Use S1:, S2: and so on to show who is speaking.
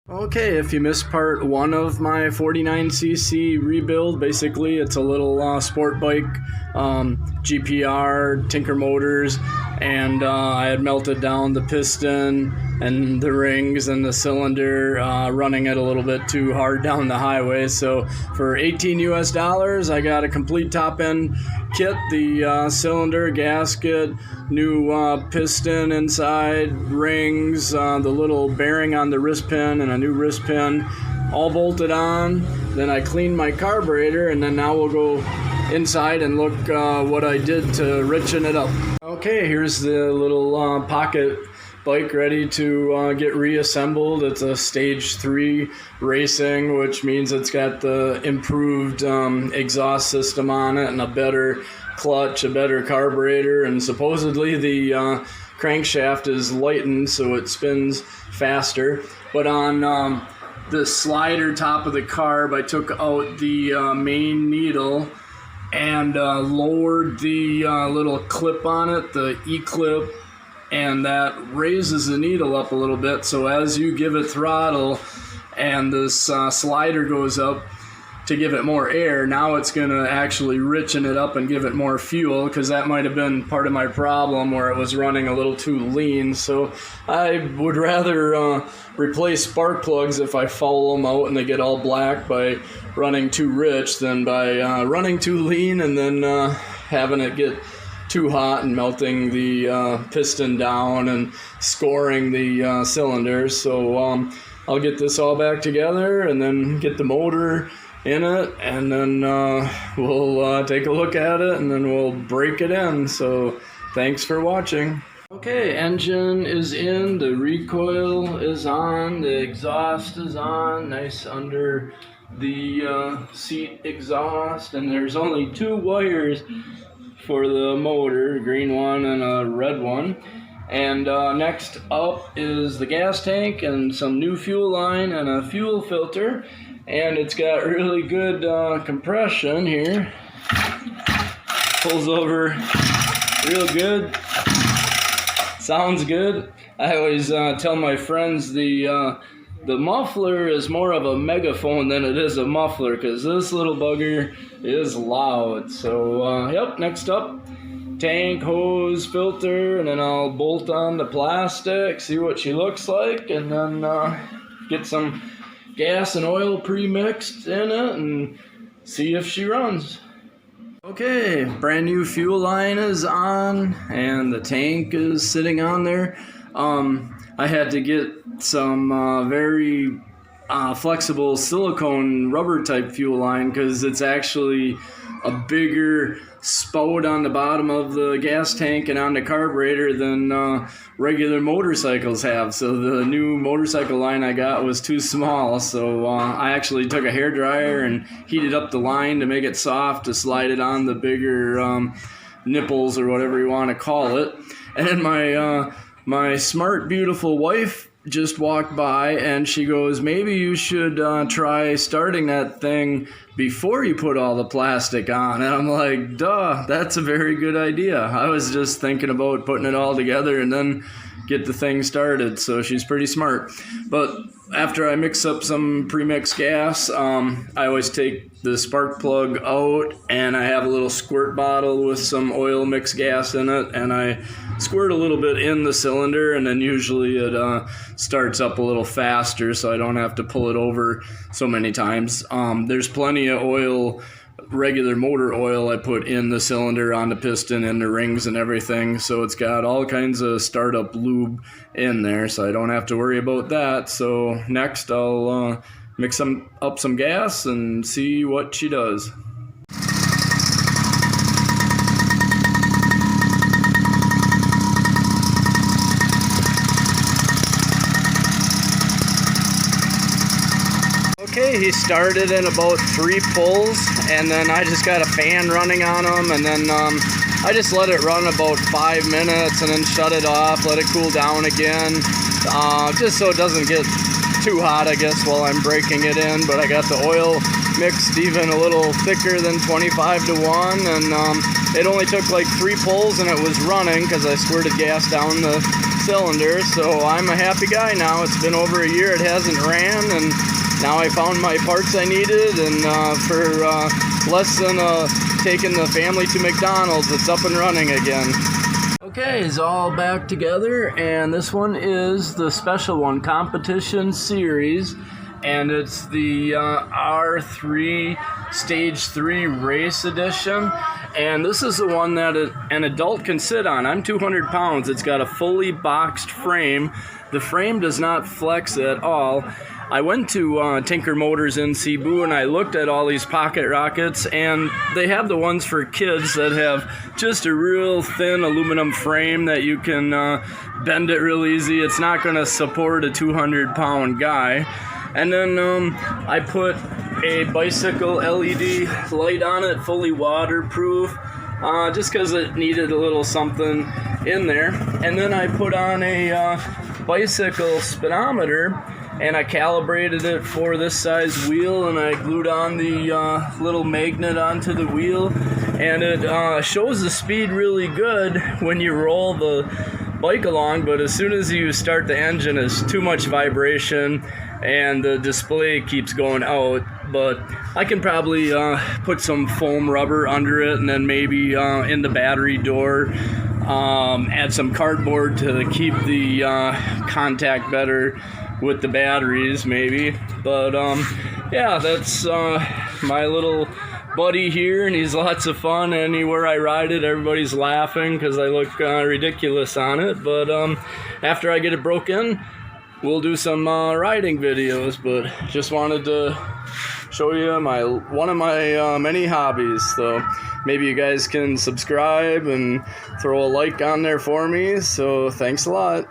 S1: Okay, if you missed part one of my 49cc rebuild, basically it's a little sport bike, GPR, Tinker Motors, and I had melted down the piston and the rings and the cylinder, running it a little bit too hard down the highway. So for $18 US, I got a complete top end kit, the cylinder, gasket, new piston inside, rings, the little bearing on the wrist pin, and a new wrist pin, all bolted on. Then I cleaned my carburetor, and then now we'll go inside and look what I did to richen it up. Okay, here's the little pocket bike ready to get reassembled. It's a stage 3 racing, which means it's got the improved exhaust system on it and a better clutch, a better carburetor, and supposedly the crankshaft is lightened so it spins faster. But on the slider top of the carb, I took out the main needle and lowered the little clip on it, the E-clip, and that raises the needle up a little bit. So as you give it throttle and this slider goes up to give it more air, now it's going to actually richen it up and give it more fuel, because that might have been part of my problem where it was running a little too lean. So I would rather replace spark plugs if I foul them out and they get all black by running too rich than by running too lean and then having it get too hot and melting the piston down and scoring the cylinders. So I'll get this all back together and then get the motor in it, and then we'll take a look at it, and then we'll break it in. So thanks for watching. Okay, engine is in, the recoil is on, the exhaust is on, nice under the seat exhaust, and there's only 2 wires for the motor, a green one and a red one. And next up is the gas tank and some new fuel line and a fuel filter. And it's got really good compression here. Pulls over real good. Sounds good. I always tell my friends the muffler is more of a megaphone than it is a muffler, because this little bugger is loud. So yep, next up, tank, hose, filter, and then I'll bolt on the plastic, see what she looks like, and then get some gas and oil pre-mixed in it and see if she runs. Okay, brand new fuel line is on and the tank is sitting on there. I had to get some very flexible silicone rubber type fuel line, because it's actually a bigger spout on the bottom of the gas tank and on the carburetor than regular motorcycles have. So the new motorcycle line I got was too small, so I actually took a hairdryer and heated up the line to make it soft to slide it on the bigger nipples, or whatever you want to call it. And my smart, beautiful wife just walked by and she goes, maybe you should try starting that thing before you put all the plastic on. And I'm like, duh, that's a very good idea. I was just thinking about putting it all together and then get the thing started. So she's pretty smart. But after I mix up some pre-mixed gas, I always take the spark plug out and I have a little squirt bottle with some oil mixed gas in it, and I squirt a little bit in the cylinder, and then usually it starts up a little faster so I don't have to pull it over so many times. There's plenty of oil, regular motor oil I put in the cylinder, on the piston, and the rings and everything, so it's got all kinds of startup lube in there, so I don't have to worry about that. So next I'll mix up some gas and see what she does. Okay, he started in about 3 pulls, and then I just got a fan running on him, and then I just let it run about 5 minutes and then shut it off, let it cool down again, just so it doesn't get too hot, I guess, while I'm breaking it in. But I got the oil mixed even a little thicker than 25 to 1, and it only took like 3 pulls and it was running because I squirted gas down the cylinder, so I'm a happy guy now. It's been over a year, it hasn't ran, and now I found my parts I needed, and for less than taking the family to McDonald's, it's up and running again. Okay, it's all back together, and this one is the special one, Competition Series, and it's the R3 Stage 3 Race Edition, and this is the one that an adult can sit on. I'm 200 pounds. It's got a fully boxed frame. The frame does not flex at all. I went to Tinker Motors in Cebu, and I looked at all these pocket rockets, and they have the ones for kids that have just a real thin aluminum frame that you can bend it real easy. It's not going to support a 200-pound guy. And then I put a bicycle LED light on it, fully waterproof, just because it needed a little something in there. And then I put on a bicycle speedometer, and I calibrated it for this size wheel, and I glued on the little magnet onto the wheel, and it shows the speed really good when you roll the bike along, but as soon as you start the engine, it's too much vibration and the display keeps going out. But I can probably put some foam rubber under it, and then maybe in the battery door add some cardboard to keep the contact better with the batteries maybe. But yeah, that's my little buddy here, and he's lots of fun. Anywhere I ride it, everybody's laughing because I look ridiculous on it. But after I get it broken, we'll do some riding videos. But just wanted to show you one of my many hobbies. So maybe you guys can subscribe and throw a like on there for me. So thanks a lot.